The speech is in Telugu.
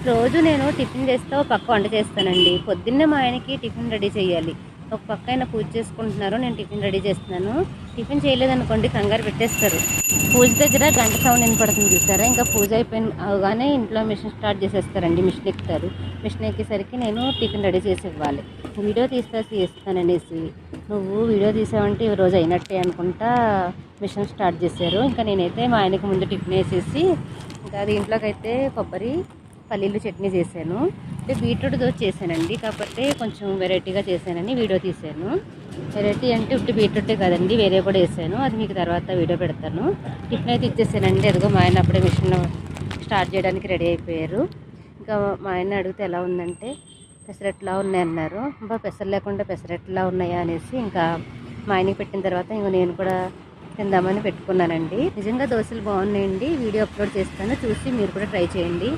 రోజు నేను టిఫిన్ చేస్తే ఒక పక్క వంట చేస్తానండి. పొద్దున్నే మా ఆయనకి టిఫిన్ రెడీ చేయాలి. ఒక పక్క ఆయన పూజ చేసుకుంటున్నారు, నేను టిఫిన్ రెడీ చేస్తున్నాను. టిఫిన్ చేయలేదనుకోండి కంగారు పెట్టేస్తారు. పూజ దగ్గర గంట సౌండ్ వినపడుతుంది చూసారా, ఇంకా పూజ అవగానే ఇంట్లో మిషన్ స్టార్ట్ చేసేస్తారండి. మిషన్ ఎక్కుతారు. మిషన్ ఎక్కేసరికి నేను టిఫిన్ రెడీ చేసి ఇవ్వాలి. వీడియో తీస్తాననేసి నువ్వు వీడియో తీసావంటే ఈ రోజు అయినట్టే అనుకుంటా మిషన్ స్టార్ట్ చేశారు. ఇంకా నేనైతే మా ఆయనకి ముందు టిఫిన్ వేసేసి ఇంకా దీంట్లోకి అయితే కొబ్బరి పల్లీలు చట్నీ చేశాను. అంటే బీట్రూట్ దోశ చేశానండి, కాకపోతే కొంచెం వెరైటీగా చేశానని వీడియో తీశాను. వెరైటీ అంటే ఉట్టి బీట్రూటే కాదండి, వేరే కూడా వేసాను. అది మీకు తర్వాత వీడియో పెడతాను. టిఫిన్ అయితే ఇచ్చేసానండి. అదిగో మా ఆయన అప్పుడే మిషన్ స్టార్ట్ చేయడానికి రెడీ అయిపోయారు. ఇంకా మా ఆయన అడిగితే ఎలా ఉందంటే పెసరట్లా ఉన్నాయన్నారు. ఇంకా పెసరు లేకుండా పెసరట్లా ఉన్నాయా అనేసి ఇంకా మా ఆయనకి పెట్టిన తర్వాత ఇంక నేను కూడా తిందామని పెట్టుకున్నానండి. నిజంగా దోశలు బాగున్నాయండి. వీడియో అప్లోడ్ చేస్తాను, చూసి మీరు కూడా ట్రై చేయండి.